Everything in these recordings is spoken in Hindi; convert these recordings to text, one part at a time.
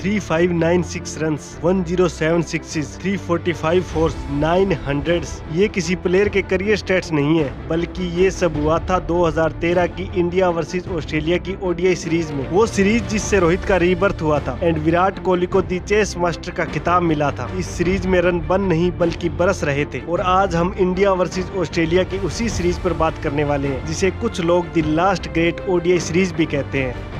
3596 रन्स, 107 सिक्सेस, 345 फोर्स, 900। ये किसी प्लेयर के करियर स्टैट्स नहीं है, बल्कि ये सब हुआ था 2013 की इंडिया वर्सेस ऑस्ट्रेलिया की ओडीआई सीरीज में। वो सीरीज जिससे रोहित का रीबर्थ हुआ था एंड विराट कोहली को दी चेस मास्टर का खिताब मिला था। इस सीरीज में रन बन नहीं बल्कि बरस रहे थे। और आज हम इंडिया वर्सेस ऑस्ट्रेलिया की उसी सीरीज पर बात करने वाले हैं, जिसे कुछ लोग the last great ODI series भी कहते हैं।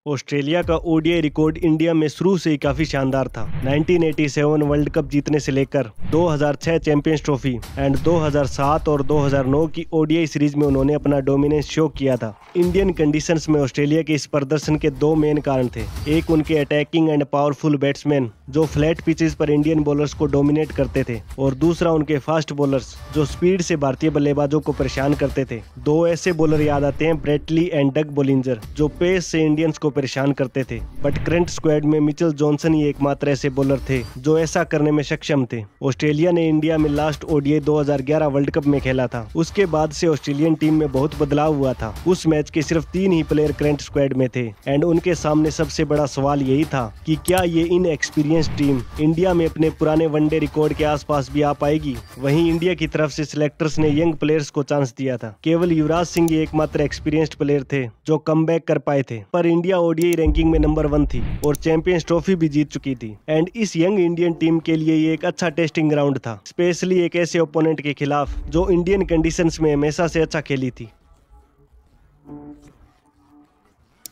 ऑस्ट्रेलिया का ओडीआई रिकॉर्ड इंडिया में शुरू से ही काफी शानदार था। 1987 वर्ल्ड कप जीतने से लेकर 2006 चैंपियंस ट्रॉफी एंड 2007 और 2009 की ओडीआई सीरीज में उन्होंने अपना डोमिनेंस शो किया था। इंडियन कंडीशंस में ऑस्ट्रेलिया के इस प्रदर्शन के दो मेन कारण थे। एक उनके अटैकिंग एंड पावरफुल बैट्समैन जो फ्लैट पिचेस पर इंडियन बॉलर्स को डोमिनेट करते थे, और दूसरा उनके फास्ट बॉलर्स जो स्पीड से भारतीय बल्लेबाजों को परेशान करते थे। दो ऐसे बॉलर याद आते हैं, ब्रेटली एंड डग बोलिंजर, जो पेस से इंडियंस को परेशान करते थे। बट करंट स्क्वाड में मिचेल जॉनसन ही एकमात्र ऐसे बॉलर थे जो ऐसा करने में सक्षम थे। ऑस्ट्रेलिया ने इंडिया में लास्ट ओडीआई 2011 वर्ल्ड कप में खेला था। उसके बाद से ऑस्ट्रेलियन टीम में बहुत बदलाव हुआ था। उस मैच के सिर्फ 3 ही प्लेयर करंट स्क्वाड में थे एंड उनके सामने सबसे बड़ा सवाल यही था कि क्या ये इनएक्सपीरियंस टीम इंडिया में अपने पुराने वनडे रिकॉर्ड के आसपास भी आ पाएगी। वहीं इंडिया की तरफ से सिलेक्टर्स ने यंग प्लेयर्स को चांस दिया था। केवल युवराज सिंह ही एकमात्र एक्सपीरियंस्ड प्लेयर थे जो कमबैक कर पाए थे। पर इंडिया ओडीआई रैंकिंग में नंबर 1 थी और चैंपियंस ट्रॉफी भी जीत चुकी थी एंड इस यंग इंडियन टीम के लिए ये एक अच्छा टेस्टिंग ग्राउंड था, स्पेशली एक ऐसे ओपोनेंट के खिलाफ जो इंडियन कंडीशंस में हमेशा से अच्छा खेली थी।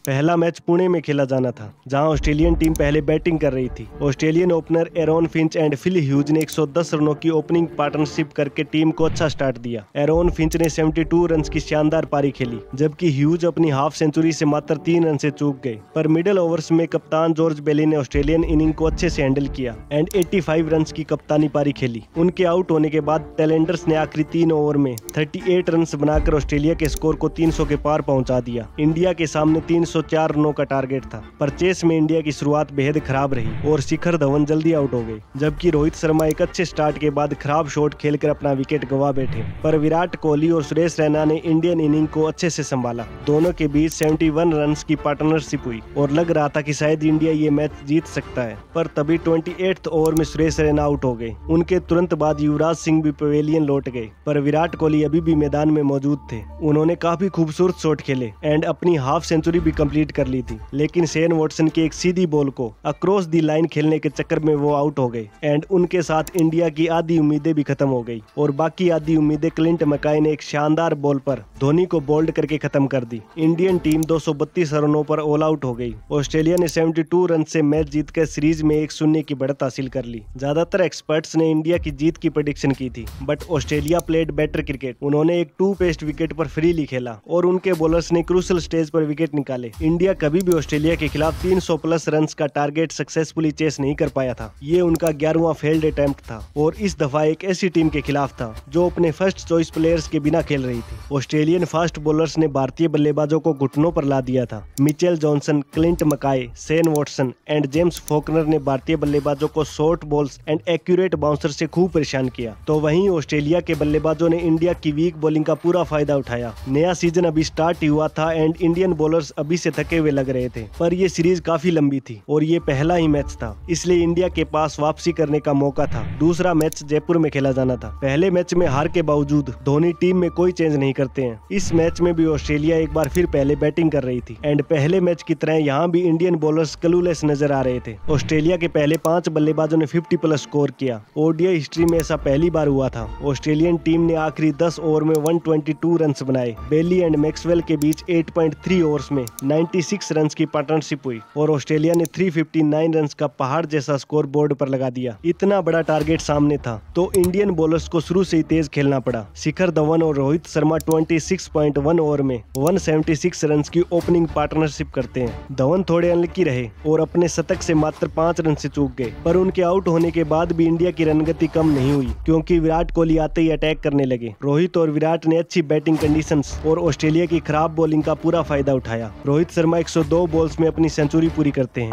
पहला मैच पुणे में खेला जाना था, जहां ऑस्ट्रेलियन टीम पहले बैटिंग कर रही थी। Australian opener Aaron Finch and Phil Hughes ने 110 रनों की ओपनिंग पार्टनरशिप करके टीम को अच्छा स्टार्ट दिया। एरोन फिंच ने 72 रन की शानदार पारी खेली, जबकि ह्यूज अपनी हाफ सेंचुरी से मात्र 3 रन से चूक गए। पर मिडिल ओवर्स में कप्तान जॉर्ज बेली ने ऑस्ट्रेलियन इनिंग को अच्छे से हैंडल किया एंड 85 रन की कप्तानी पारी खेली। उनके आउट होने के बाद टेलेंडर्स ने आखिरी 3 ओवर में 38 रन बनाकर ऑस्ट्रेलिया के स्कोर को 300 के पार पहुंचा दिया। इंडिया के सामने 304 रनों का टारगेट था, पर चेस में इंडिया की शुरुआत बेहद खराब रही और शिखर धवन जल्दी आउट हो गए, जबकि रोहित शर्मा एक अच्छे स्टार्ट के बाद खराब शॉट खेलकर अपना विकेट गंवा बैठे। पर विराट कोहली और सुरेश रैना ने इंडियन इनिंग को अच्छे से संभाला। दोनों के बीच 71 रन की पार्टनरशिप हुई और लग रहा था कि शायद इंडिया ये मैच जीत सकता है। पर तभी 28वें ओवर में सुरेश रैना आउट हो गए। उनके तुरंत बाद युवराज सिंह भी पवेलियन लौट गए, पर विराट कोहली अभी भी मैदान में मौजूद थे। उन्होंने काफी खूबसूरत शॉट खेले एंड अपनी हाफ सेंचुरी भी कंप्लीट कर ली थी, लेकिन शेन वॉटसन की एक सीधी बॉल को अक्रॉस दी लाइन खेलने के चक्कर में वो आउट हो गए एंड उनके साथ इंडिया की आधी उम्मीदें भी खत्म हो गई और बाकी आधी उम्मीदें क्लिंट मैकाय ने एक शानदार बॉल पर धोनी को बोल्ड करके खत्म कर दी। इंडियन टीम 232 रनों पर ऑल आउट हो गई। ऑस्ट्रेलिया ने 72 रन से मैच जीतकर सीरीज में 1-0 की बढ़त हासिल कर ली। ज्यादातर एक्सपर्ट्स ने इंडिया की जीत की प्रेडिक्शन की थी, but Australia played better cricket. उन्होंने एक 2 पेस्ट विकेट पर फ्रीली खेला और उनके बॉलर्स ने क्रूशियल स्टेज पर विकेट निकाले। इंडिया कभी भी ऑस्ट्रेलिया के खिलाफ 300 प्लस रन का टारगेट सक्सेसफुली चेस नहीं कर पाया था। ये उनका 11वां फेल्ड अटेम्प्ट था और इस दफा एक ऐसी टीम के खिलाफ था जो अपने फर्स्ट चॉइस प्लेयर्स के बिना खेल रही थी। ऑस्ट्रेलियन फास्ट बॉलर्स ने भारतीय बल्लेबाजों को घुटनों पर ला दिया था। Mitchell Johnson, Clint McKay, Shane Watson and James Faulkner ने भारतीय बल्लेबाजों को short balls and accurate bouncer से खूब परेशान किया। तो वहीं ऑस्ट्रेलिया के बल्लेबाजों ने इंडिया की वीक बॉलिंग का पूरा फायदा उठाया। नया सीजन अभी स्टार्ट ही हुआ था एंड इंडियन बॉलर्स अभी से थके हुए लग रहे थे, पर ये सीरीज काफी लंबी थी और ये पहला ही मैच था, इसलिए इंडिया के पास वापसी करने का मौका था। दूसरा मैच जयपुर में खेला जाना था। पहले मैच में हार के बावजूद धोनी टीम में कोई चेंज नहीं करते हैं। इस मैच में भी ऑस्ट्रेलिया एक बार फिर पहले बैटिंग कर रही थी एंड पहले मैच की तरह यहाँ भी इंडियन बॉलर्स क्लूलेस नजर आ रहे थे। ऑस्ट्रेलिया के पहले 5 बल्लेबाजों ने 50 प्लस स्कोर किया। ओडीआई हिस्ट्री में ऐसा पहली बार हुआ था। ऑस्ट्रेलियन टीम ने आखिरी 10 ओवर में 122 रन बनाए। बेली एंड मैक्सवेल के बीच 8.3 ओवर्स में 96 रन की पार्टनरशिप हुई और ऑस्ट्रेलिया ने 359 रन का पहाड़ जैसा स्कोर बोर्ड पर लगा दिया। इतना बड़ा टारगेट सामने था तो इंडियन बॉलर्स को शुरू से ही तेज खेलना पड़ा। शिखर धवन और रोहित शर्मा 26.1 ओवर में 176 रन की ओपनिंग पार्टनरशिप करते हैं। धवन थोड़े अनलकी रहे और अपने शतक से मात्र 5 रन से चूक गए, पर उनके आउट होने के बाद भी इंडिया की रनगति कम नहीं हुई क्योंकि विराट कोहली आते ही अटैक करने लगे। रोहित और विराट ने अच्छी बैटिंग कंडीशंस और ऑस्ट्रेलिया की खराब बॉलिंग का पूरा फायदा उठाया। रोहित शर्मा 102 बॉल्स में अपनी सेंचुरी पूरी करते हैं।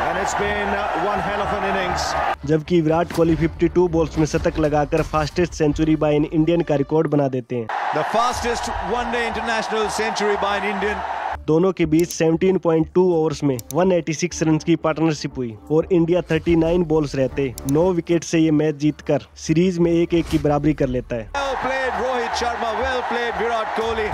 And it's been one hell of an innings. जबकि विराट कोहली 52 बॉल्स में शतक लगाकर fastest century by an Indian का रिकॉर्ड बना देते हैं। The fastest one-day international century by an Indian. दोनों के बीच 17.2 ओवर्स में 186 रन की पार्टनरशिप हुई और इंडिया 39 बॉल्स रहते 9 विकेट से ये मैच जीतकर सीरीज में 1-1 की बराबरी कर लेता है। Well played Rohit Sharma, well played Virat Kohli.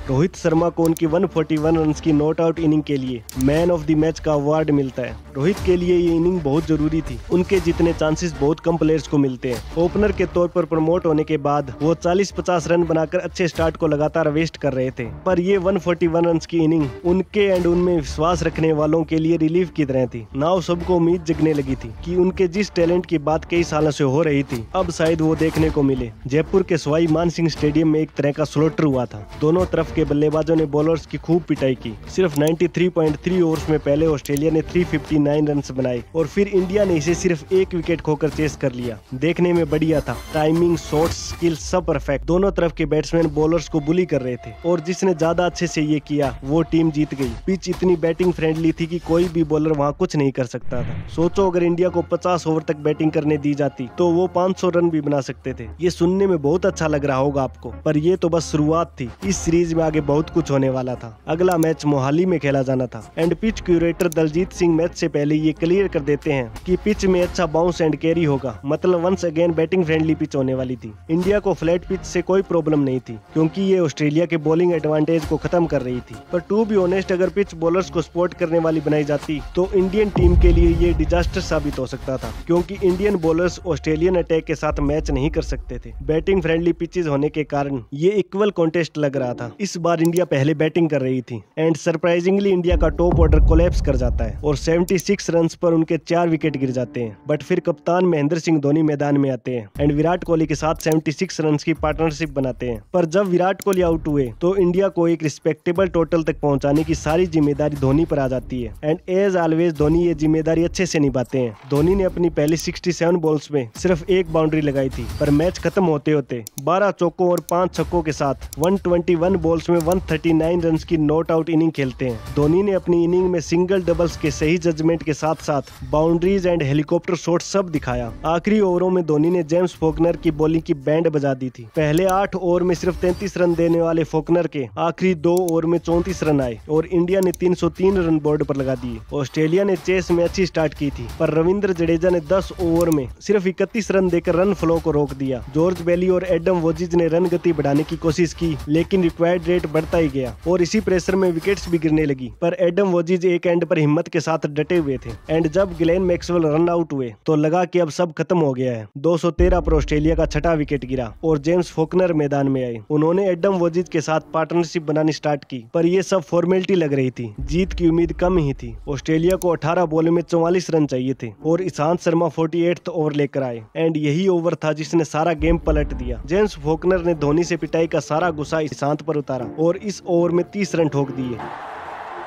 Rohit Sharma को उनकी 141 रन की नॉट आउट इनिंग के लिए मैन ऑफ द मैच का अवार्ड मिलता है। रोहित के लिए ये इनिंग बहुत जरूरी थी, उनके जितने चांसेस बहुत कम प्लेयर्स को मिलते हैं। ओपनर के तौर पर प्रमोट होने के बाद वो 40-50 रन बनाकर अच्छे स्टार्ट को लगातार वेस्ट कर रहे थे, पर ये 141 रन की इनिंग उनके एंड उनमें विश्वास रखने वालों के लिए रिलीफ की तरह थी। नाउ सबको उम्मीद जगने लगी थी कि उनके जिस टैलेंट की बात कई सालों से हो रही थी अब शायद वो देखने को मिले। जयपुर के सवाई मानसिंह स्टेडियम में एक तरह का स्लॉटर हुआ था। दोनों तरफ के बल्लेबाजों ने बॉलर्स की खूब पिटाई की। सिर्फ 93.3 ओवर्स में पहले ऑस्ट्रेलिया ने 359 रन बनाए और फिर इंडिया ने इसे सिर्फ 1 विकेट खोकर चेस कर लिया। देखने में बढ़िया था, टाइमिंग, शॉट्स, स्किल सब परफेक्ट। दोनों तरफ के बैट्समैन बॉलर्स को बुली कर रहे थे और जिसने ज्यादा अच्छे से ये किया वो टीम जीत गई। पिच इतनी बैटिंग फ्रेंडली थी कि कोई भी बॉलर वहाँ कुछ नहीं कर सकता था। सोचो अगर इंडिया को 50 ओवर तक बैटिंग करने दी जाती तो वो 500 रन भी बना सकते थे। ये सुनने में बहुत अच्छा लग रहा होगा आपको, पर ये तो बस शुरुआत थी। इस सीरीज में आगे बहुत कुछ होने वाला था। अगला मैच मोहाली में खेला जाना था and pitch curator Daljit Singh match से पहले ये क्लियर कर देते हैं कि पिच में अच्छा बाउंस एंड कैरी होगा, मतलब once again batting friendly pitch होने वाली थी। इंडिया को फ्लैट पिच से कोई प्रॉब्लम नहीं थी क्योंकि ये ऑस्ट्रेलिया के बॉलिंग एडवांटेज को खत्म कर रही थी। पर टू बी ऑनेस्ट अगर पिच बॉलर्स को सपोर्ट करने वाली बनाई जाती तो इंडियन टीम के लिए ये डिजास्टर साबित हो सकता था क्योंकि इंडियन बॉलर्स ऑस्ट्रेलियन अटैक के साथ मैच नहीं कर सकते थे। बैटिंग फ्रेंडली पिचेस होने के कारण ये इक्वल कॉन्टेस्ट लग रहा था। इस बार इंडिया पहले बैटिंग कर रही थी एंड सरप्राइजिंगली इंडिया का टॉप ऑर्डर कोलैप्स कर जाता है और 76 रन्स पर उनके 4 विकेट गिर जाते हैं। बट फिर कप्तान महेंद्र सिंह धोनी मैदान में आते हैं एंड विराट कोहली के साथ 76 रन्स की पार्टनरशिप बनाते हैं। पर जब विराट कोहली आउट हुए तो इंडिया को एक रिस्पेक्टेबल टोटल तक पहुंचाने की सारी जिम्मेदारी धोनी पर आ जाती है एंड एज ऑलवेज धोनी ये जिम्मेदारी अच्छे से निभाते हैं। धोनी ने अपनी पहली 67 बॉल्स में सिर्फ 1 बाउंड्री लगाई थी, पर मैच खत्म होते होते 12 चौकों और 5 छक्कों के साथ 121 बॉल्स में 139 रन की नॉट आउट इनिंग खेलते हैं। धोनी ने अपनी इनिंग में सिंगल डबल्स के सही जजमेंट के साथ साथ बाउंड्रीज एंड हेलीकॉप्टर शॉट सब दिखाया। आखिरी ओवरों में धोनी ने जेम्स फॉकनर की बॉलिंग की बैंड बजा दी थी। पहले 8 ओवर में सिर्फ 33 रन देने वाले फॉकनर के आखिरी 2 ओवर में 34 रन आए और इंडिया ने 303 रन बोर्ड पर लगा दिए। ऑस्ट्रेलिया ने चेस में अच्छी स्टार्ट की थी, पर रविंद्र जडेजा ने 10 ओवर में सिर्फ 31 रन देकर रन फ्लो को रोक दिया। जॉर्ज बेली और एडम वोजिज ने रन गति बढ़ाने की कोशिश की, लेकिन रिक्वायर्ड रेट बढ़ता ही गया और इसी प्रेशर में विकेट्स भी गिरने लगी। पर एडम वोजिज एक एंड पर हिम्मत के साथ डटे हुए थे एंड जब ग्लेन मैक्सवेल रन आउट हुए तो लगा कि अब सब खत्म हो गया है। 213 पर ऑस्ट्रेलिया का 6वां विकेट गिरा और जेम्स फॉकनर मैदान में आए। उन्होंने एडम वोजिज के साथ पार्टनरशिप बनानी स्टार्ट की, पर ये सब फॉर्मेलिटी लग रही थी। जीत की उम्मीद कम ही थी। ऑस्ट्रेलिया को 18 बॉल में 44 रन चाहिए थे और ईशांत शर्मा 48th ओवर लेकर आए एंड यही ओवर था जिसने सारा गेम पलट दिया। जेम्स फॉकनर ने धोनी से पिटाई का सारा गुस्सा ईशांत पर उतारा और इस ओवर में 30 रन ठोक दिए।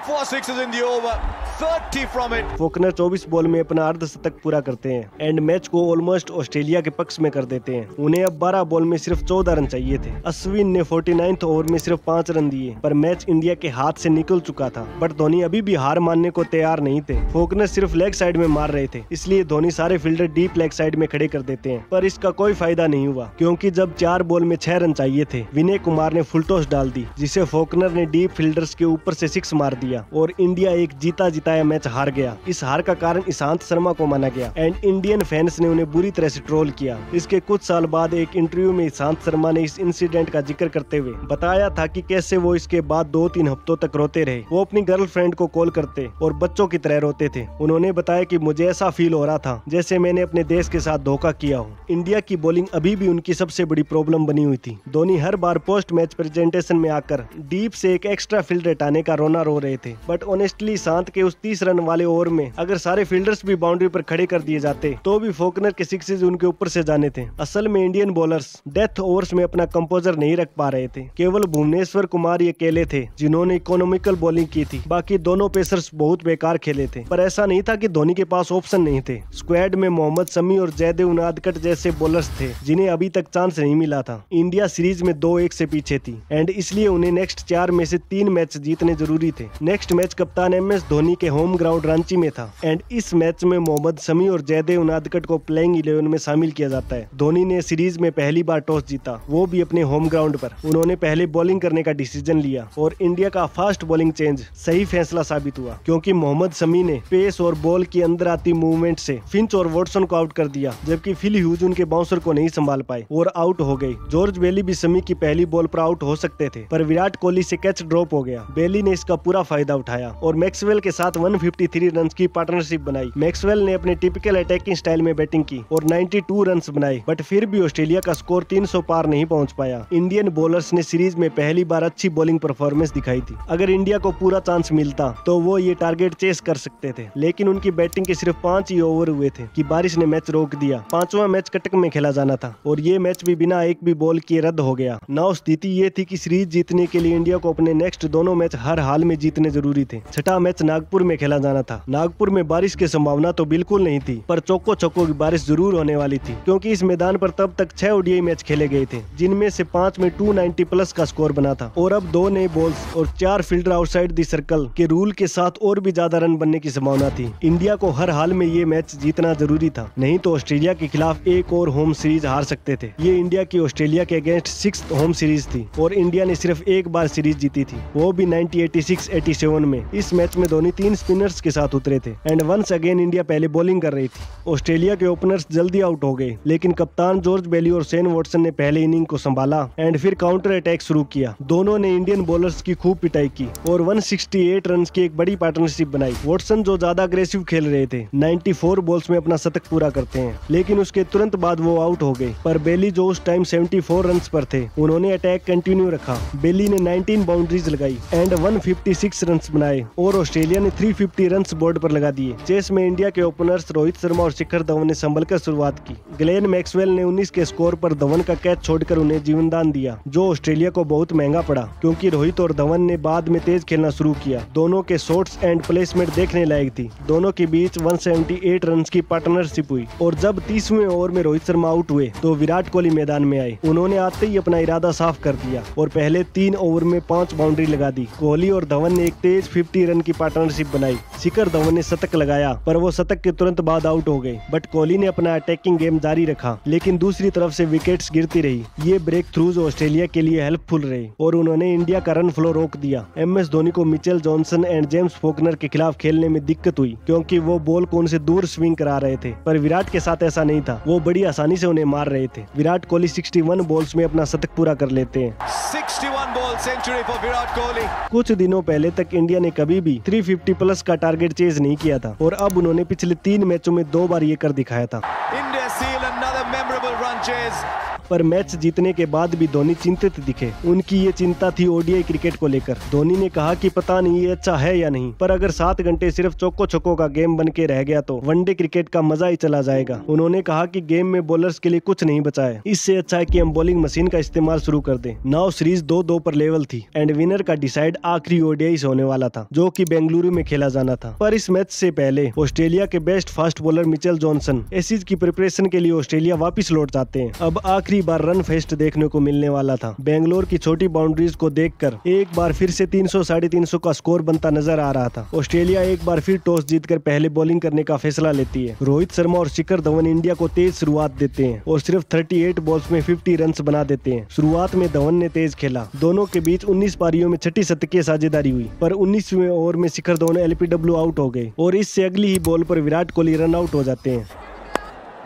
4 sixes in the over, 30 from it. Faulkner 24 ball में अपना अर्धशतक पूरा करते हैं एंड मैच को ऑलमोस्ट ऑस्ट्रेलिया के पक्ष में कर देते हैं। उन्हें अब 12 बॉल में सिर्फ 14 रन चाहिए थे। अश्विन ने 49th ओवर में सिर्फ 5 रन दिए, पर मैच इंडिया के हाथ से निकल चुका था। बट धोनी अभी भी हार मानने को तैयार नहीं थे। फॉकनर सिर्फ लेग साइड में मार रहे थे, इसलिए धोनी सारे फील्डर डीप लेग साइड में खड़े कर देते हैं, पर इसका कोई फायदा नहीं हुआ क्योंकि जब 4 बॉल में 6 रन चाहिए थे विनय कुमार ने फुल टॉस डाल दी, जिसे फॉकनर ने डीप फील्डर्स के ऊपर से 6 मार दिया और इंडिया एक जीता जिताया मैच हार गया। इस हार का कारण ईशांत शर्मा को माना गया एंड इंडियन फैंस ने उन्हें बुरी तरह से ट्रोल किया। इसके कुछ साल बाद एक इंटरव्यू में ईशांत शर्मा ने इस इंसिडेंट का जिक्र करते हुए बताया था कि कैसे वो इसके बाद 2-3 हफ्तों तक रोते रहे। वो अपनी गर्लफ्रेंड को कॉल करते और बच्चों की तरह रोते थे। उन्होंने बताया कि मुझे ऐसा फील हो रहा था जैसे मैंने अपने देश के साथ धोखा किया हो। इंडिया की बॉलिंग अभी भी उनकी सबसे बड़ी प्रॉब्लम बनी हुई थी। धोनी हर बार पोस्ट मैच प्रेजेंटेशन में आकर डीप से एक एक्स्ट्रा फील्ड हटाने का रोना रो रहे थे, बट ऑनेस्टली शांत के उस 30 रन वाले ओवर में अगर सारे फील्डर्स भी बाउंड्री पर खड़े कर दिए जाते तो भी फॉकनर के सिक्सेस उनके ऊपर से जाने थे। असल में इंडियन बॉलर्स डेथ ओवर्स में अपना कंपोजर नहीं रख पा रहे थे। केवल भुवनेश्वर कुमार ये अकेले थे जिन्होंने इकोनॉमिकल बॉलिंग की थी, बाकी दोनों पेसर्स बहुत बेकार खेले थे। पर ऐसा नहीं था कि धोनी के पास ऑप्शन नहीं थे। स्क्वाड में मोहम्मद शमी और जयदेव उनादकट जैसे बॉलर्स थे जिन्हें अभी तक चांस नहीं मिला था। इंडिया सीरीज में 2-1 से पीछे थी एंड इसलिए उन्हें नेक्स्ट 4 में से 3 मैच जीतने जरूरी थे। नेक्स्ट मैच कप्तान MS धोनी के होम ग्राउंड रांची में था एंड इस मैच में मोहम्मद शमी और जयदेव उनादकट को प्लेइंग 11 में शामिल किया जाता है। धोनी ने सीरीज में पहली बार टॉस जीता, वो भी अपने होम ग्राउंड पर। उन्होंने पहले बॉलिंग करने का डिसीजन लिया और इंडिया का फास्ट बॉलिंग चेंज सही फैसला साबित हुआ, क्योंकि मोहम्मद शमी ने पेस और बॉल की अंदर आती मूवमेंट से फिंच और वॉटसन को आउट कर दिया, जबकि फिल ह्यूज उनके बाउंसर को नहीं संभाल पाए और आउट हो गए। जॉर्ज बेली भी शमी की पहली बॉल पर आउट हो सकते थे, पर विराट कोहली से कैच ड्रॉप हो गया। बेली ने इसका पूरा फायदा उठाया और मैक्सवेल के साथ 153 रन की पार्टनरशिप बनाई। मैक्सवेल ने अपने टिपिकल अटैकिंग स्टाइल में बैटिंग की और 92 रन बनाए, बट फिर भी ऑस्ट्रेलिया का स्कोर 300 पार नहीं पहुंच पाया। इंडियन बॉलर्स ने सीरीज में पहली बार अच्छी बॉलिंग परफॉर्मेंस दिखाई थी। अगर इंडिया को पूरा चांस मिलता तो वो ये टारगेट चेस कर सकते थे, लेकिन उनकी बैटिंग के सिर्फ 5 ही ओवर हुए थे कि बारिश ने मैच रोक दिया। 5वां मैच कटक में खेला जाना था और ये मैच भी बिना एक भी बॉल किए रद्द हो गया। नाउ स्थिति ये थी कि सीरीज जीतने के लिए इंडिया को अपने नेक्स्ट दोनों मैच हर हाल में जीतने जरूरी थे। छठा मैच नागपुर में खेला जाना था। नागपुर में बारिश की संभावना तो बिल्कुल नहीं थी, पर चौको चौको की बारिश जरूर होने वाली थी, क्योंकि इस मैदान पर तब तक 6 ODI मैच खेले गए थे, जिनमें से 5 में 290 प्लस का स्कोर बना था और अब 2 नए बॉल्स और 4 फील्डर आउटसाइड द सर्कल के रूल के साथ और भी ज्यादा रन बनने की संभावना थी। इंडिया को हर हाल में ये मैच जीतना जरूरी था, नहीं तो ऑस्ट्रेलिया के खिलाफ एक और होम सीरीज हार सकते थे। ये इंडिया की ऑस्ट्रेलिया के अगेंस्ट 6th होम सीरीज थी और इंडिया ने सिर्फ एक बार सीरीज जीती थी, वो भी 1986-87 में। इस मैच में धोनी 3 स्पिनर्स के साथ उतरे थे एंड वंस अगेन इंडिया पहले बॉलिंग कर रही थी। ऑस्ट्रेलिया के ओपनर्स जल्दी आउट हो गए, लेकिन कप्तान जॉर्ज बेली और शेन वॉटसन ने पहले इनिंग को संभाला एंड फिर काउंटर अटैक शुरू किया। दोनों ने इंडियन बॉलर्स की खूब पिटाई की और 168 रन की एक बड़ी पार्टनरशिप बनाई। वॉटसन जो ज्यादा अग्रेसिव खेल रहे थे, 94 बॉल्स में अपना शतक पूरा करते हैं, लेकिन उसके तुरंत बाद वो आउट हो गए। पर बेली जो उस टाइम 74 रन पर थे, उन्होंने अटैक कंटिन्यू रखा। बेली ने 19 बाउंड्रीज लगाई एंड 156 रन बनाए और ऑस्ट्रेलिया ने 350 रन बोर्ड पर लगा दिए। चेस में इंडिया के ओपनर्स रोहित शर्मा और शिखर धवन ने संभलकर शुरुआत की। ग्लेन मैक्सवेल ने 19 के स्कोर पर धवन का कैच छोड़कर उन्हें जीवनदान दिया, जो ऑस्ट्रेलिया को बहुत महंगा पड़ा, क्योंकि रोहित और धवन ने बाद में तेज खेलना शुरू किया। दोनों के शॉट्स एंड प्लेसमेंट देखने लायक थी। दोनों के बीच 178 रन की पार्टनरशिप हुई और जब 30वें ओवर में रोहित शर्मा आउट हुए तो विराट कोहली मैदान में आए। उन्होंने आते ही अपना इरादा साफ कर दिया और पहले 3 ओवर में 5 बाउंड्री लगा दी। कोहली और धवन ने एक तेज 50 रन की पार्टनरशिप बनाई। शिखर धवन ने शतक लगाया, पर वो शतक के तुरंत बाद आउट हो गए, बट कोहली ने अपना अटैकिंग गेम जारी रखा, लेकिन दूसरी तरफ से विकेट्स गिरती रही। ये ब्रेक थ्रूज ऑस्ट्रेलिया के लिए हेल्पफुल रहे और उन्होंने इंडिया का रन फ्लो रोक दिया। MS धोनी को Mitchell Johnson and James Faulkner के खिलाफ खेलने में दिक्कत हुई, क्योंकि वो बॉल को उनसे दूर स्विंग करा रहे थे, पर विराट के साथ ऐसा नहीं था। वो बड़ी आसानी से उन्हें मार रहे थे। विराट कोहली 61 बॉल्स में अपना शतक पूरा कर लेते हैं। 61 ball century for Virat Kohli. कुछ दिनों पहले तक इंडिया ने कभी भी 350 प्लस का टारगेट चेज नहीं किया था और अब उन्होंने पिछले 3 मैचों में 2 बार ये कर दिखाया था। India seal another memorable run chase. पर मैच जीतने के बाद भी धोनी चिंतित दिखे। उनकी ये चिंता थी ODI क्रिकेट को लेकर। धोनी ने कहा कि पता नहीं ये अच्छा है या नहीं, पर अगर 7 घंटे सिर्फ चौको छक्कों का गेम बन के रह गया तो वनडे क्रिकेट का मजा ही चला जाएगा। उन्होंने कहा कि गेम में बॉलर्स के लिए कुछ नहीं बचा है, इससे अच्छा है कि हम बॉलिंग मशीन का इस्तेमाल शुरू कर दें। नाउ सीरीज 2-2 पर लेवल थी एंड विनर का डिसाइड आखिरी ODI से होने वाला था, जो कि बेंगलुरु में खेला जाना था। पर इस मैच से पहले ऑस्ट्रेलिया के best fast bowler Mitchell Johnson ACs की प्रिपरेशन के लिए ऑस्ट्रेलिया वापिस लौट जाते हैं। अब आखिरी बार रन फेस्ट देखने को मिलने वाला था। बेंगलोर की छोटी बाउंड्रीज को देखकर एक बार फिर से 300-350 का स्कोर बनता नजर आ रहा था। ऑस्ट्रेलिया एक बार फिर टॉस जीतकर पहले बॉलिंग करने का फैसला लेती है। रोहित शर्मा और शिखर धवन इंडिया को तेज शुरुआत देते हैं और सिर्फ 38 बॉल्स में 50 रन बना देते हैं। शुरुआत में धवन ने तेज खेला। दोनों के बीच 19 पारियों में 6 शतकीय साझेदारी हुई, पर 19वें ओवर में शिखर धवन LPW आउट हो गए और इससे अगली ही बॉल पर विराट कोहली रन आउट हो जाते हैं।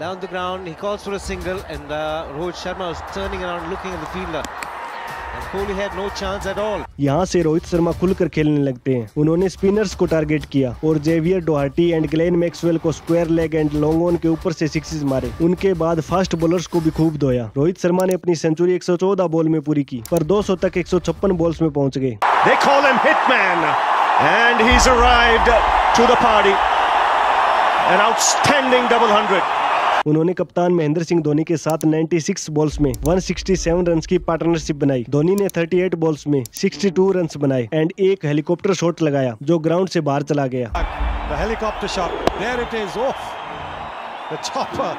Down the ground, he calls for a single, and Rohit Sharma was turning around, looking at the fielder, and Kohli had no chance at all. यहाँ से रोहित शर्मा खुलकर खेलने लगते हैं। उन्होंने स्पिनर्स को टारगेट किया और जेवियर डोहार्टी एंड ग्लेन मैक्सवेल को square leg and long on के ऊपर से सिक्सेस मारे। उनके बाद फास्ट बॉलर्स को भी खूब धोया। रोहित शर्मा ने अपनी सेंचुरी 114 बॉल में पूरी की, पर 200 तक 156 बॉल्स में पहुंच गए। They call him Hitman, and he's arrived to the party. An outstanding double 100. उन्होंने कप्तान महेंद्र सिंह धोनी के साथ 96 बॉल्स में 167 रन की पार्टनरशिप बनाई। धोनी ने 38 बॉल्स में 62 रन बनाए एंड एक हेलीकॉप्टर शॉट लगाया जो ग्राउंड से बाहर चला गया। The helicopter shot, there it is, off the chopper.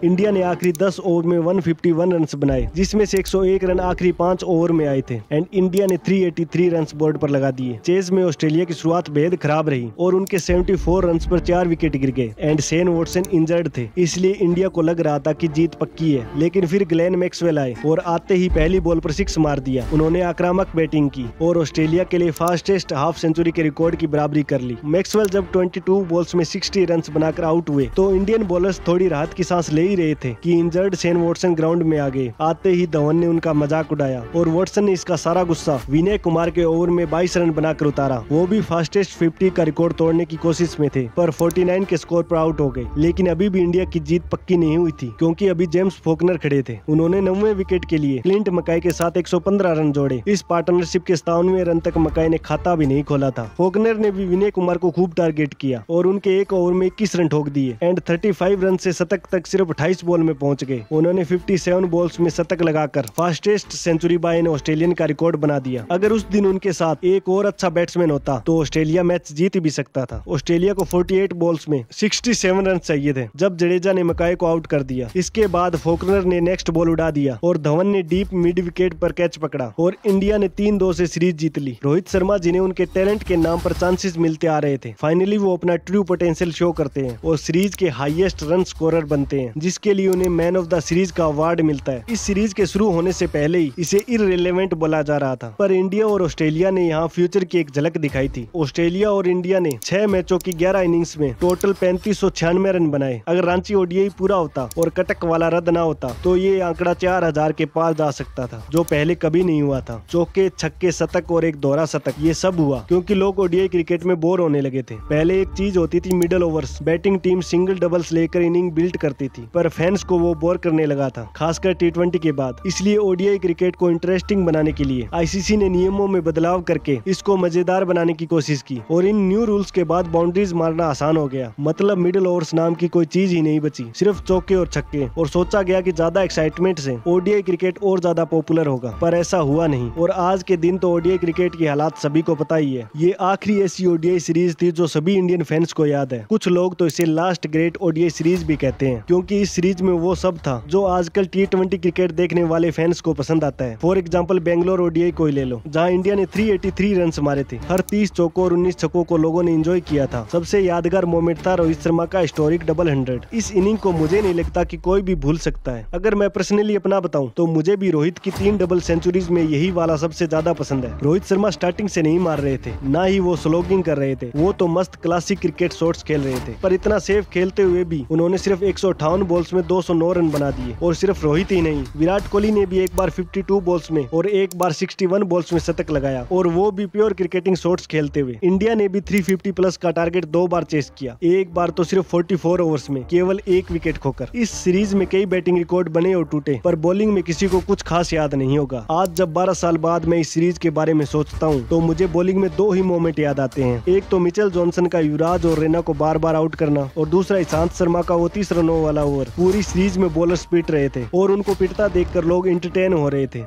India ने आखिरी 10 ओवर में 151 रन बनाए, जिसमें से 101 रन आखिरी 5 ओवर में आए थे एंड इंडिया ने 383 रन बोर्ड पर लगा दिए। चेज में ऑस्ट्रेलिया की शुरुआत बेहद खराब रही और उनके 74 रन पर 4 विकेट गिर गए एंड शेन वॉटसन इंजर्ड थे, इसलिए इंडिया को लग रहा था कि जीत पक्की है। लेकिन फिर ग्लेन मैक्सवेल आए और आते ही पहली बॉल पर 6 मार दिया। उन्होंने आक्रामक बैटिंग की और ऑस्ट्रेलिया के लिए फास्टेस्ट हाफ सेंचुरी के रिकॉर्ड की बराबरी कर ली। मैक्सवेल जब 22 बॉल्स में 60 रन बनाकर आउट हुए तो इंडियन बॉलर्स थोड़ी राहत की सांस ले ही रहे थे कि इंजर्ड शेन वॉटसन ग्राउंड में आ गए। आते ही धवन ने उनका मजाक उड़ाया और वॉटसन ने इसका सारा गुस्सा विनय कुमार के ओवर में 22 रन बनाकर उतारा। वो भी फास्टेस्ट 50 का रिकॉर्ड तोड़ने की कोशिश में थे पर 49 के स्कोर पर आउट हो गए। लेकिन अभी भी इंडिया की जीत पक्की नहीं हुई थी क्योंकि अभी जेम्स फॉकनर खड़े थे। उन्होंने 9वें विकेट के लिए क्लिंट मकाई के साथ 115 रन जोड़े। इस पार्टनरशिप के 57वें रन तक मकाई ने खाता भी नहीं खोला था। फॉकनर ने भी विनय कुमार को खूब टारगेट किया और उनके एक ओवर में 21 रन ठोक दिए एंड 35 रन से शतक तक सिर्फ 28 बॉल में पहुंच गए। उन्होंने 57 बॉल्स में शतक लगाकर fastest century by an Australian का रिकॉर्ड बना दिया। अगर उस दिन उनके साथ एक और अच्छा बैट्समैन होता तो ऑस्ट्रेलिया मैच जीत भी सकता था। ऑस्ट्रेलिया को 48 बॉल्स में 67 रन चाहिए थे जब जडेजा ने मकाई को आउट कर दिया। इसके बाद फॉकनर ने नेक्स्ट बॉल उड़ा दिया और धवन ने डीप मिड विकेट पर कैच पकड़ा और इंडिया ने 3-2 से सीरीज जीत ली। रोहित शर्मा जिन्हें उनके टैलेंट के नाम पर चांसेस मिलते आ रहे थे, फाइनली वो अपना ट्रू पोटेंशियल शो करते हैं और सीरीज के हाईएस्ट रन स्कोरर बनते हैं, जिसके लिए उन्हें मैन ऑफ द सीरीज का अवार्ड मिलता है। इस सीरीज के शुरू होने से पहले ही इसे इररिलेवेंट बोला जा रहा था, पर इंडिया और ऑस्ट्रेलिया ने यहाँ फ्यूचर की एक झलक दिखाई थी। ऑस्ट्रेलिया और इंडिया ने 6 मैचों की 11 इनिंग्स में टोटल 3596 रन बनाए। अगर रांची ओडीआई पूरा होता और कटक वाला रद्द ना होता तो ये आंकड़ा 4000 के पार जा सकता था, जो पहले कभी नहीं हुआ था। चौके, छक्के, शतक और एक दोहरा शतक, ये सब हुआ क्योंकि लोग ओडीआई क्रिकेट में बोर होने लगे थे। पहले एक चीज होती थी middle overs, batting team single doubles लेकर इनिंग बिल्ड करती थी, पर फैंस को वो बोर करने लगा था, खासकर T20 के बाद। इसलिए ओडीआई क्रिकेट को इंटरेस्टिंग बनाने के लिए आईसीसी ने नियमों में बदलाव करके इसको मजेदार बनाने की कोशिश की और इन न्यू रूल्स के बाद बाउंड्रीज मारना आसान हो गया। मतलब मिडल ओवर्स नाम की कोई चीज ही नहीं बची, सिर्फ चौके और छक्के, और सोचा गया कि ज्यादा एक्साइटमेंट से ओडीआई क्रिकेट और ज्यादा पॉपुलर होगा, पर ऐसा हुआ नहीं। और आज के दिन तो ओडीआई क्रिकेट की हालात सभी को पता ही है। ये आखिरी ऐसी ओडीआई सीरीज थी जो सभी इंडियन फैंस को याद है। कुछ लोग तो इसे लास्ट ग्रेट ओडीआई सीरीज भी कहते हैं क्योंकि इस सीरीज में वो सब था जो आजकल T20 क्रिकेट देखने वाले फैंस को पसंद आता है। फॉर एग्जाम्पल बेंगलोर ओडीआई को ही ले लो, जहाँ इंडिया ने 383 रन मारे थे। हर 30 चौकों और 19 छक्कों को लोगों ने एंजॉय किया था। सबसे यादगार मोमेंट था रोहित शर्मा का हिस्टोरिक डबल 100। इस इनिंग को मुझे नहीं लगता कि कोई भी भूल सकता है। अगर मैं पर्सनली अपना बताऊं तो मुझे भी रोहित की 3 डबल सेंचुरीज में यही वाला सबसे ज्यादा पसंद है। रोहित शर्मा स्टार्टिंग से नहीं मार रहे थे, ना ही वो स्लोगिंग कर रहे थे, वो तो मस्त क्लासिक क्रिकेट शॉट्स खेल रहे थे। पर इतना सेफ खेलते हुए भी उन्होंने सिर्फ 158 बॉल्स में 209 रन बना दिए। और सिर्फ रोहित ही नहीं, विराट कोहली ने भी एक बार 52 बॉल्स में और एक बार 61 बॉल्स में शतक लगाया, और वो भी प्योर क्रिकेटिंग शॉट्स खेलते हुए। इंडिया ने भी 350 प्लस का टारगेट 2 बार चेस किया, एक बार तो सिर्फ 44 ओवर्स में केवल 1 विकेट खोकर। इस सीरीज में कई बैटिंग रिकॉर्ड बने और टूटे, पर बॉलिंग में किसी को कुछ खास याद नहीं होगा। आज जब 12 साल बाद मैं इस सीरीज के बारे में सोचता हूँ तो मुझे बॉलिंग में 2 ही मोमेंट याद आते हैं। एक तो मिचेल जॉनसन का युवराज और रैना को बार बार आउट करना, और दूसरा ईशांत शर्मा का वो 30 रनों वाला ओवर। पूरी सीरीज में बॉलर्स पिट रहे थे और उनको पिटता देखकर लोग एंटरटेन हो रहे थे।